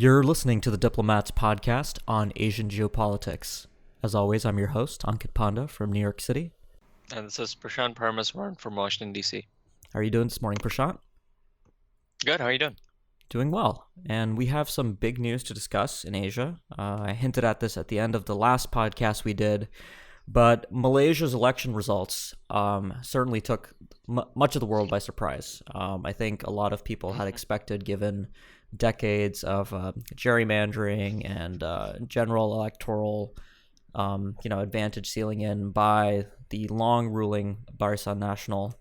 You're listening to the Diplomats podcast on Asian geopolitics. As always, I'm your host, Ankit Panda from New York City. And this is Prashant Paramaswaran from Washington, D.C. How are you doing this morning, Prashant? Good, how are you doing? Doing well. And we have some big news to discuss in Asia. I hinted at this at the end of the last podcast we did, but Malaysia's election results certainly took much of the world by surprise. I think a lot of people had expected, given decades of gerrymandering and general electoral advantage sealing in by the long-ruling Barisan Nasional,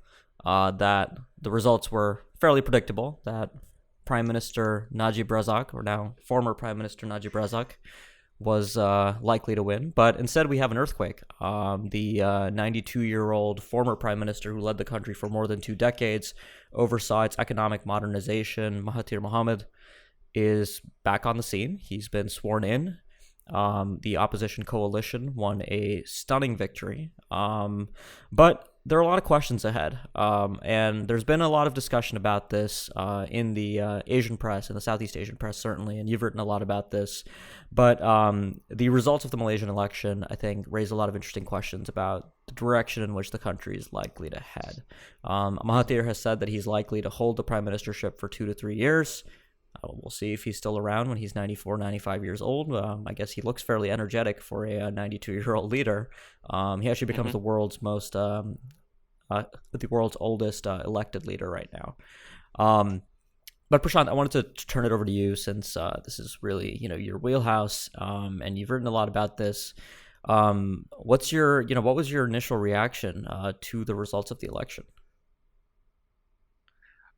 that the results were fairly predictable, that Prime Minister Najib Razak, or now former Prime Minister Najib Razak, was likely to win. But instead we have an earthquake. The 92-year-old former Prime Minister who led the country for more than 2 decades, oversaw its economic modernization, Mahathir Mohamad, is back on the scene. He's been sworn in. The opposition coalition won a stunning victory. But there are a lot of questions ahead. And there's been a lot of discussion about this in the Asian press, in the Southeast Asian press, certainly, and you've written a lot about this. But the results of the Malaysian election, I think, raise a lot of interesting questions about the direction in which the country is likely to head. Mahathir has said that he's likely to hold the prime ministership for 2 to 3 years. We'll see if he's still around when he's 94, 95 years old. I guess he looks fairly energetic for a 92-year-old leader. He actually becomes the world's oldest elected leader right now. But Prashant, I wanted to turn it over to you, since this is really your wheelhouse, and you've written a lot about this. What was your initial reaction to the results of the election?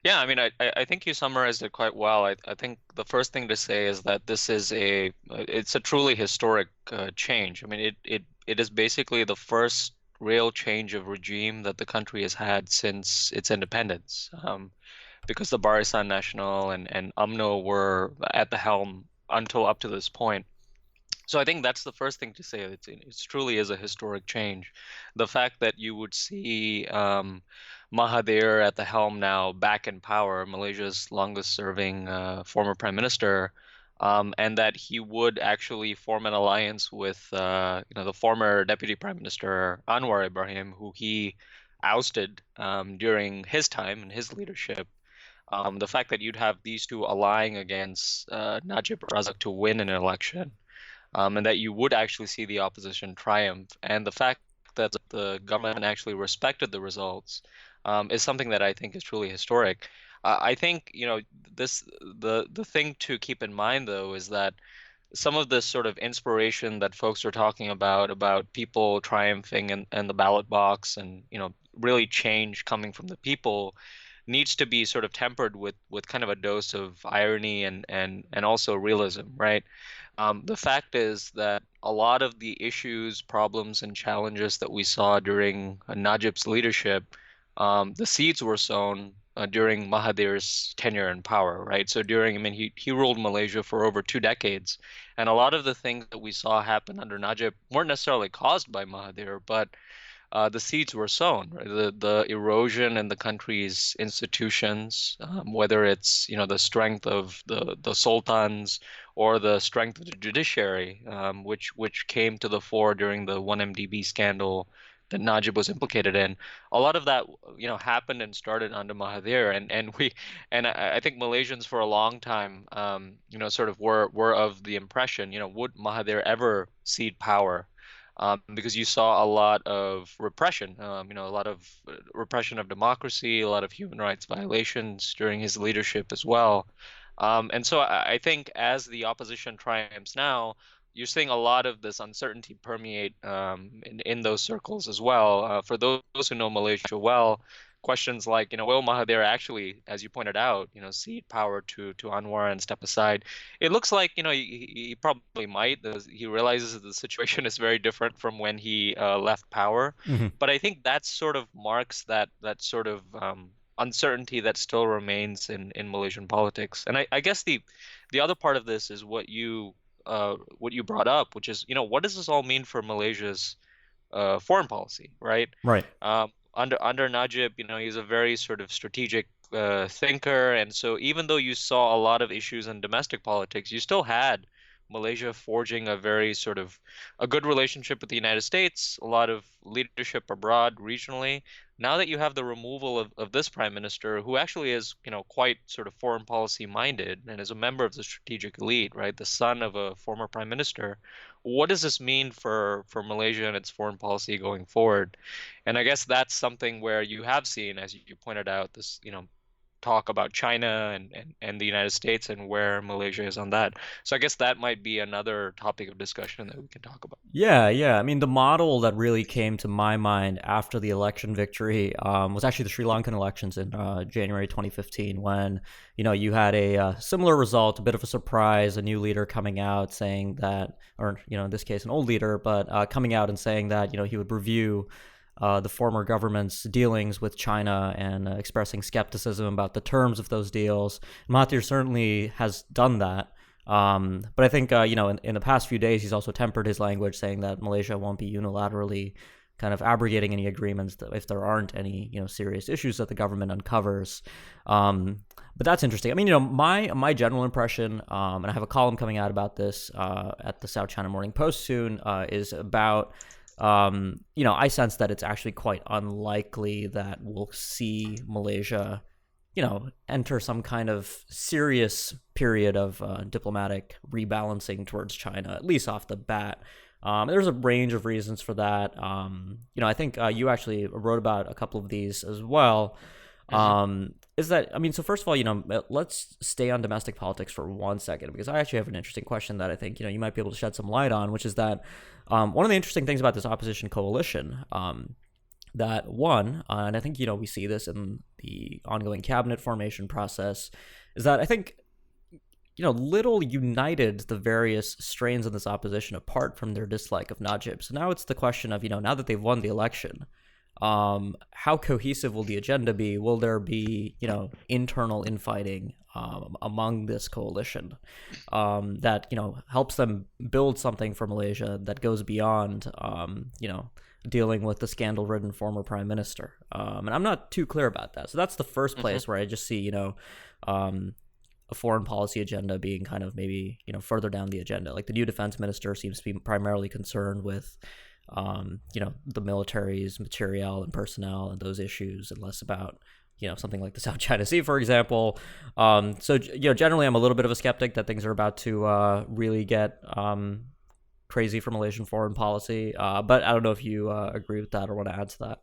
Yeah, I mean, I think you summarized it quite well. I think the first thing to say is that it's a truly historic change. I mean, it is basically the first real change of regime that the country has had since its independence, because the Barisan Nasional and UMNO were at the helm until up to this point. So I think that's the first thing to say. It truly is a historic change. The fact that you would see Mahathir at the helm now, back in power, Malaysia's longest-serving former prime minister, and that he would actually form an alliance with the former deputy prime minister Anwar Ibrahim, who he ousted during his time and his leadership. The fact that you'd have these two allying against Najib Razak to win an election, and that you would actually see the opposition triumph, and the fact that the government actually respected the results, is something that I think is truly historic. I think the thing to keep in mind, though, is that some of this sort of inspiration that folks are talking about people triumphing in the ballot box, and really change coming from the people, needs to be sort of tempered with kind of a dose of irony and also realism, right? The fact is that a lot of the issues, problems, and challenges that we saw during Najib's leadership, the seeds were sown during Mahathir's tenure in power, right? So he ruled Malaysia for over 2 decades, and a lot of the things that we saw happen under Najib weren't necessarily caused by Mahathir, but the seeds were sown, right? The erosion in the country's institutions, whether it's the strength of the sultans or the strength of the judiciary, which came to the fore during the 1MDB scandal that Najib was implicated in. A lot of that happened and started under Mahathir, and I think Malaysians for a long time sort of were of the impression, would Mahathir ever cede power? Because you saw a lot of repression, a lot of repression of democracy, a lot of human rights violations during his leadership as well. And so I think as the opposition triumphs now, you're seeing a lot of this uncertainty permeate in those circles as well. For those who know Malaysia well, questions like, will Mahathir actually, as you pointed out, cede power to Anwar and step aside? It looks like, he probably might. He realizes that the situation is very different from when he left power. Mm-hmm. But I think that sort of marks that sort of uncertainty that still remains in Malaysian politics. And I guess the other part of this is what you brought up, which is, what does this all mean for Malaysia's foreign policy, right? Right. Under Najib, he's a very sort of strategic thinker, and so even though you saw a lot of issues in domestic politics, you still had Malaysia forging a very sort of a good relationship with the United States, a lot of leadership abroad regionally. Now that you have the removal of this prime minister, who actually is, quite sort of foreign policy minded and is a member of the strategic elite, right, the son of a former prime minister, what does this mean for Malaysia and its foreign policy going forward? And I guess that's something where you have seen, as you pointed out, this, talk about China and the United States and where Malaysia is on that. So I guess that might be another topic of discussion that we can talk about. Yeah, yeah. I mean, the model that really came to my mind after the election victory was actually the Sri Lankan elections in January 2015, when you had a similar result, a bit of a surprise, a new leader coming out saying that, or in this case, an old leader, but coming out and saying that he would review the former government's dealings with China and expressing skepticism about the terms of those deals. Mahathir certainly has done that. But I think, in the past few days, he's also tempered his language, saying that Malaysia won't be unilaterally kind of abrogating any agreements if there aren't any, serious issues that the government uncovers. But that's interesting. I mean, my general impression, and I have a column coming out about this at the South China Morning Post soon, is about I sense that it's actually quite unlikely that we'll see Malaysia, enter some kind of serious period of diplomatic rebalancing towards China, at least off the bat. There's a range of reasons for that. I think you actually wrote about a couple of these as well. Is that, I mean, so first of all, let's stay on domestic politics for 1 second, because I actually have an interesting question that I think, you might be able to shed some light on, which is that one of the interesting things about this opposition coalition, that one, and I think, we see this in the ongoing cabinet formation process, is that I think, little united the various strains of this opposition apart from their dislike of Najib. So now it's the question of, now that they've won the election, how cohesive will the agenda be? Will there be, internal infighting among this coalition that, helps them build something for Malaysia that goes beyond, dealing with the scandal-ridden former prime minister? And I'm not too clear about that. So that's the first place where I just see, a foreign policy agenda being kind of maybe, further down the agenda. Like the new defense minister seems to be primarily concerned with the military's materiel and personnel and those issues, and less about, something like the South China Sea, for example. So, generally I'm a little bit of a skeptic that things are about to really get crazy for Malaysian foreign policy. But I don't know if you agree with that or want to add to that.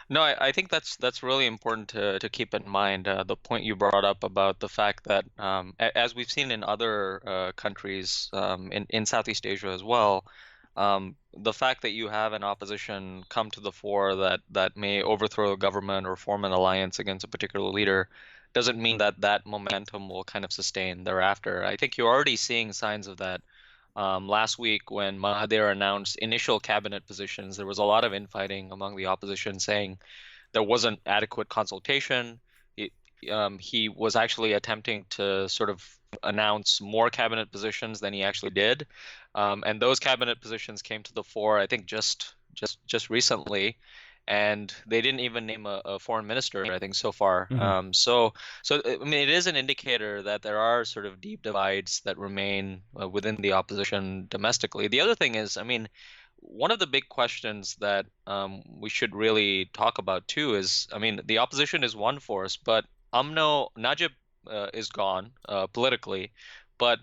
No, I think that's really important to keep in mind. The point you brought up about the fact that, as we've seen in other countries in Southeast Asia as well, the fact that you have an opposition come to the fore that may overthrow a government or form an alliance against a particular leader doesn't mean that that momentum will kind of sustain thereafter. I think you're already seeing signs of that. Last week, when Mahathir announced initial cabinet positions, there was a lot of infighting among the opposition, saying there wasn't adequate consultation. He was actually attempting to sort of announce more cabinet positions than he actually did, and those cabinet positions came to the fore, I think, just recently, and they didn't even name a foreign minister, I think, so far. So I mean, it is an indicator that there are sort of deep divides that remain within the opposition domestically. The other thing is, I mean, one of the big questions that we should really talk about too is, I mean, the opposition is one force, but Najib is gone politically, but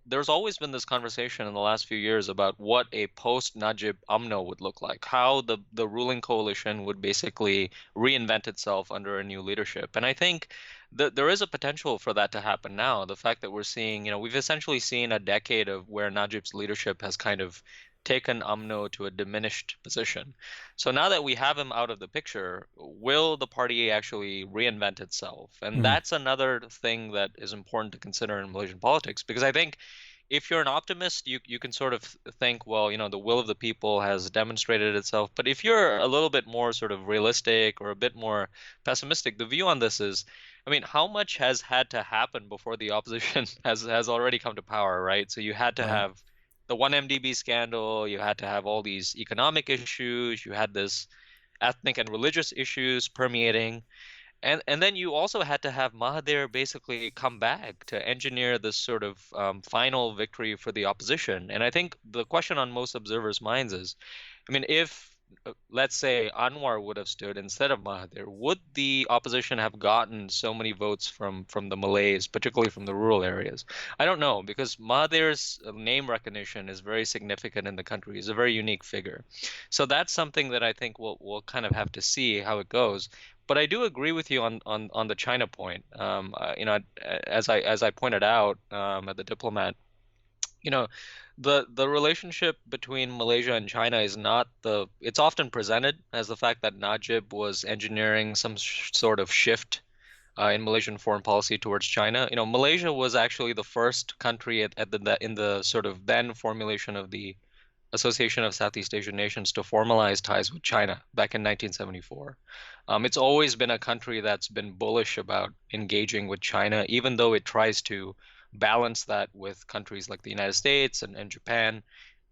there's always been this conversation in the last few years about what a post-Najib UMNO would look like, how the ruling coalition would basically reinvent itself under a new leadership. And I think that there is a potential for that to happen now. The fact that we're seeing, we've essentially seen a decade of where Najib's leadership has kind of taken UMNO to a diminished position. So now that we have him out of the picture, will the party actually reinvent itself? And that's another thing that is important to consider in Malaysian politics, because I think if you're an optimist, you can sort of think, well, the will of the people has demonstrated itself. But if you're a little bit more sort of realistic or a bit more pessimistic, the view on this is, I mean, how much has had to happen before the opposition has already come to power, right? So you had to Right. have the 1MDB scandal, you had to have all these economic issues, you had this ethnic and religious issues permeating. And then you also had to have Mahathir basically come back to engineer this sort of final victory for the opposition. And I think the question on most observers' minds is, I mean, if let's say Anwar would have stood instead of Mahathir, would the opposition have gotten so many votes from the Malays, particularly from the rural areas? I don't know, because Mahathir's name recognition is very significant in the country. He's a very unique figure. So that's something that I think we'll kind of have to see how it goes. But I do agree with you on the China point. As I pointed out at the Diplomat, you know, the relationship between Malaysia and China is not the, it's often presented as the fact that Najib was engineering some sort of shift in Malaysian foreign policy towards China. Malaysia was actually the first country at in the sort of then formulation of the Association of Southeast Asian Nations to formalize ties with China back in 1974. It's always been a country that's been bullish about engaging with China, even though it tries to balance that with countries like the United States and Japan,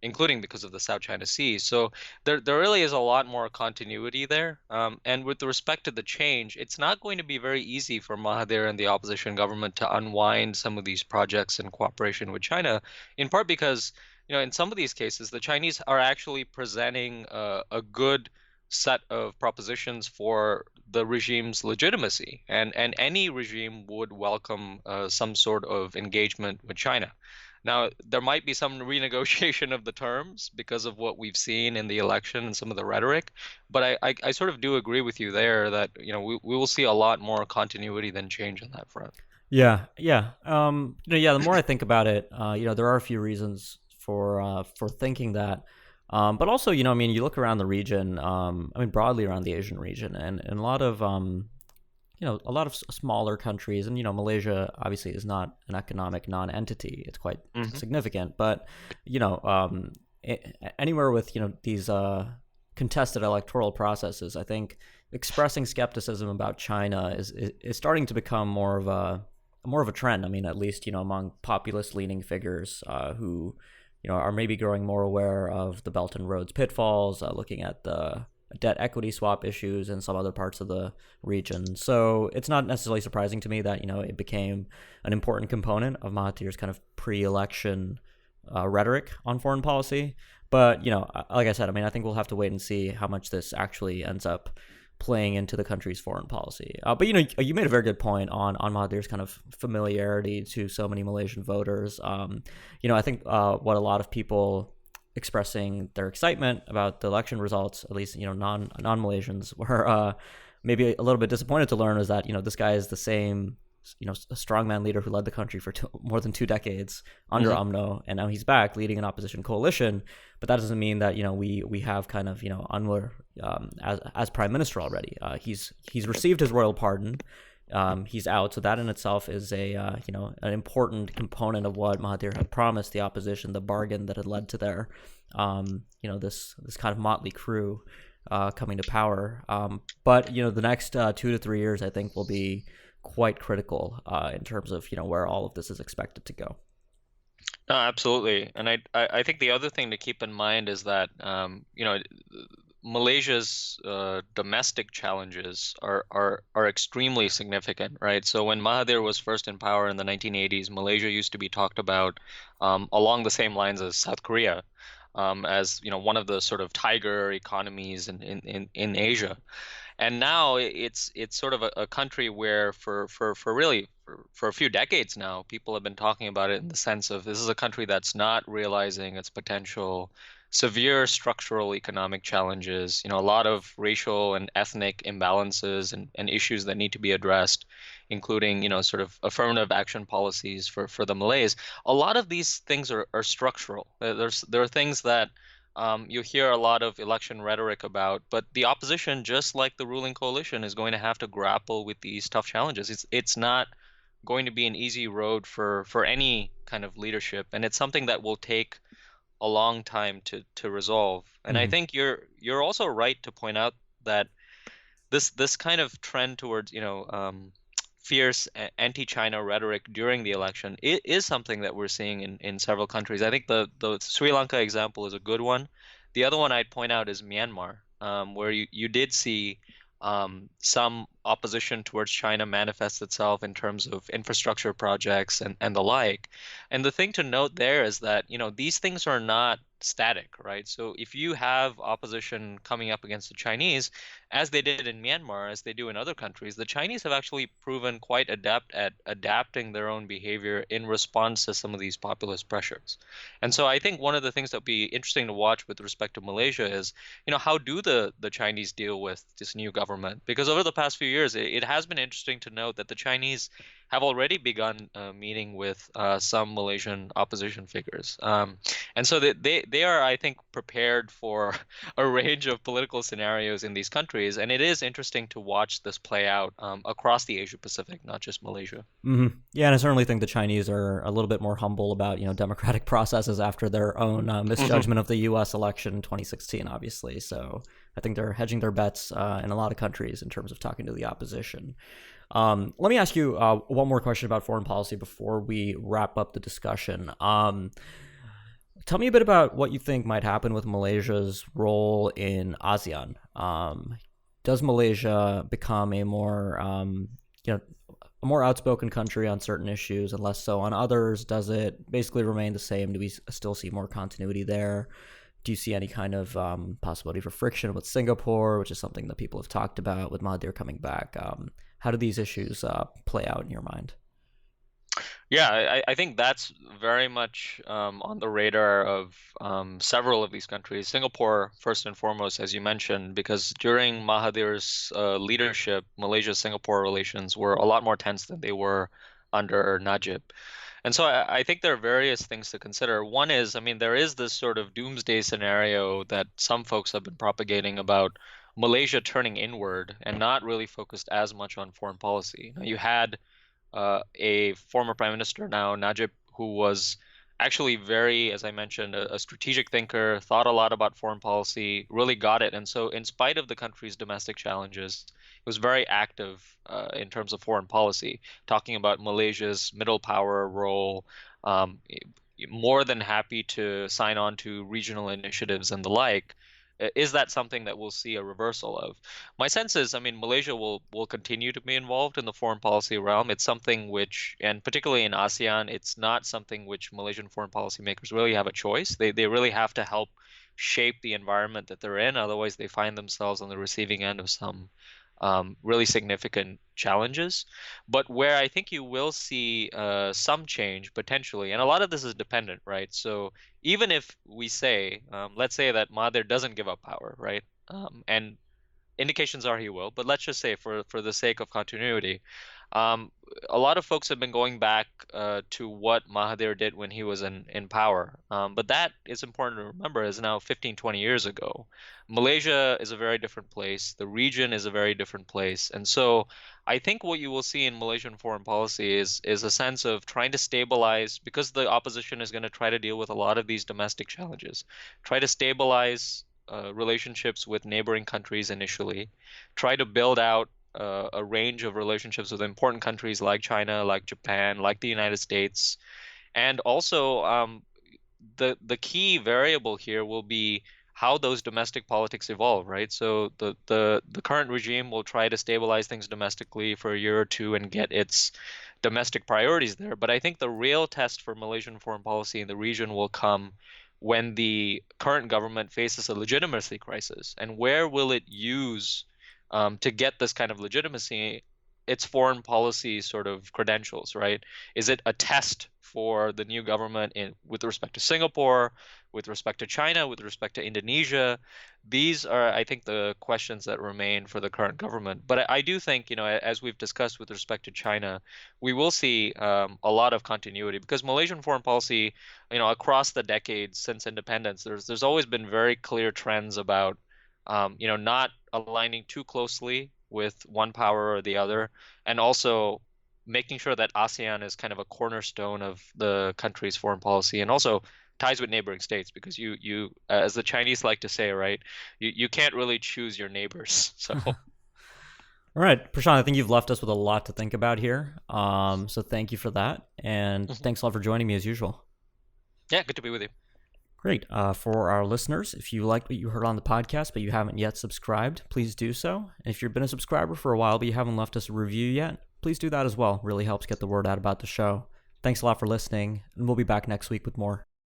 including because of the South China Sea. So there really is a lot more continuity there. And with respect to the change, it's not going to be very easy for Mahathir and the opposition government to unwind some of these projects in cooperation with China, in part because in some of these cases, the Chinese are actually presenting a good set of propositions for the regime's legitimacy, and any regime would welcome some sort of engagement with China. Now, there might be some renegotiation of the terms because of what we've seen in the election and some of the rhetoric, but I sort of do agree with you there that we will see a lot more continuity than change on that front. Yeah, yeah. Yeah. The more I think about it, there are a few reasons for thinking that. But also, I mean, you look around the region. I mean, broadly around the Asian region, and a lot of a lot of smaller countries, and Malaysia obviously is not an economic non-entity. It's quite Hmm. significant, but you know, anywhere with these contested electoral processes, I think expressing skepticism about China is starting to become more of a trend. I mean, at least among populist-leaning figures who are maybe growing more aware of the Belt and Roads pitfalls, looking at the debt equity swap issues in some other parts of the region. So it's not necessarily surprising to me that it became an important component of Mahathir's kind of pre-election rhetoric on foreign policy. But like I said, I mean, I think we'll have to wait and see how much this actually ends up playing into the country's foreign policy. But you made a very good point on Mahathir's kind of familiarity to so many Malaysian voters. I think what a lot of people expressing their excitement about the election results, at least non Malaysians, were maybe a little bit disappointed to learn is that this guy is the same a strongman leader who led the country for more than 2 decades under Hmm. UMNO, and now he's back leading an opposition coalition. But that doesn't mean that we have kind of Anwar as prime minister already. He's received his royal pardon. He's out, so that in itself is a an important component of what Mahathir had promised the opposition, the bargain that had led to their this kind of motley crew coming to power. But the next 2 to 3 years, I think, will be quite critical in terms of where all of this is expected to go. No, absolutely. And I think the other thing to keep in mind is that Malaysia's domestic challenges are extremely significant, right? So when Mahathir was first in power in the 1980s, Malaysia used to be talked about along the same lines as South Korea, as one of the sort of tiger economies in Asia. And now it's sort of a country where for really for a few decades now, people have been talking about it in the sense of this is a country that's not realizing its potential, severe structural economic challenges, a lot of racial and ethnic imbalances and issues that need to be addressed, including, sort of affirmative action policies for the Malays. A lot of these things are structural. There are things that you hear a lot of election rhetoric about, but the opposition, just like the ruling coalition, is going to have to grapple with these tough challenges. It's not going to be an easy road for any kind of leadership, and it's something that will take a long time to resolve. And I Mm-hmm. think you're also right to point out that this kind of trend towards fierce anti-China rhetoric during the election is something that we're seeing in several countries. I think the Sri Lanka example is a good one. The other one I'd point out is Myanmar, where you did see some opposition towards China manifests itself in terms of infrastructure projects and the like. And the thing to note there is that, these things are not static, right? So if you have opposition coming up against the Chinese, as they did in Myanmar, as they do in other countries, the Chinese have actually proven quite adept at adapting their own behavior in response to some of these populist pressures. And so I think one of the things that would be interesting to watch with respect to Malaysia is, how do the Chinese deal with this new government? Because over the past few years, it has been interesting to note that the Chinese have already begun meeting with some Malaysian opposition figures. And so they are, I think, prepared for a range of political scenarios in these countries. And it is interesting to watch this play out across the Asia Pacific, not just Malaysia. Yeah, and I certainly think the Chinese are a little bit more humble about democratic processes after their own misjudgment of the U.S. election in 2016, obviously. So I think they're hedging their bets in a lot of countries in terms of talking to the opposition. Let me ask you one more question about foreign policy before we wrap up the discussion. Tell me a bit about what you think might happen with Malaysia's role in ASEAN. Does Malaysia become a more, a more outspoken country on certain issues and less so on others? Does it basically remain the same? Do we still see more continuity there? Do you see any kind of possibility for friction with Singapore, which is something that people have talked about with Mahathir coming back? How do these issues play out in your mind? Yeah, I think that's very much on the radar of several of these countries. Singapore, first and foremost, as you mentioned, because during Mahathir's leadership, Malaysia-Singapore relations were a lot more tense than they were under Najib. And so I think there are various things to consider. One is, I mean, there is this sort of doomsday scenario that some folks have been propagating about Malaysia turning inward and not really focused as much on foreign policy. Now, you had a former prime minister now, Najib, who was actually very, as I mentioned, a strategic thinker, thought a lot about foreign policy, really got it. And so, in spite of the country's domestic challenges, he was very active in terms of foreign policy, talking about Malaysia's middle power role, um, more than happy to sign on to regional initiatives and the like. Is that something that we'll see a reversal of? My sense is, I mean, Malaysia will continue to be involved in the foreign policy realm. It's something which, and particularly in ASEAN, it's not something which Malaysian foreign policy makers really have a choice. They really have to help shape the environment that they're in. Otherwise, they find themselves on the receiving end of some really significant challenges. But where I think you will see some change potentially, and a lot of this is dependent, right? So even if we say, let's say that Mahathir doesn't give up power, right? And indications are he will, but let's just say for the sake of continuity, um, a lot of folks have been going back to what Mahathir did when he was in power. But that is important to remember is now 15, 20 years ago. Malaysia is a very different place. The region is a very different place. And so I think what you will see in Malaysian foreign policy is a sense of trying to stabilize, because the opposition is going to try to deal with a lot of these domestic challenges, try to stabilize relationships with neighboring countries initially, try to build out a range of relationships with important countries like China, like Japan, like the United States, and also the key variable here will be how those domestic politics evolve, right? So the current regime will try to stabilize things domestically for a year or two and get its domestic priorities there. But I think the real test for Malaysian foreign policy in the region will come when the current government faces a legitimacy crisis. And where will it use to get this kind of legitimacy, its foreign policy sort of credentials, right? Is it a test for the new government with respect to Singapore, with respect to China, with respect to Indonesia? These are, I think, the questions that remain for the current government. But I do think, as we've discussed with respect to China, we will see a lot of continuity because Malaysian foreign policy, across the decades since independence, there's always been very clear trends about not aligning too closely with one power or the other, and also making sure that ASEAN is kind of a cornerstone of the country's foreign policy, and also ties with neighboring states, because you as the Chinese like to say, right, you can't really choose your neighbors. So All right, Prashant, I think you've left us with a lot to think about here. So thank you for that. And thanks a lot for joining me as usual. yeah, good to be with you. Great. For our listeners, if you liked what you heard on the podcast but you haven't yet subscribed, please do so. And if you've been a subscriber for a while but you haven't left us a review yet, please do that as well. Really helps get the word out about the show. Thanks a lot for listening, and we'll be back next week with more.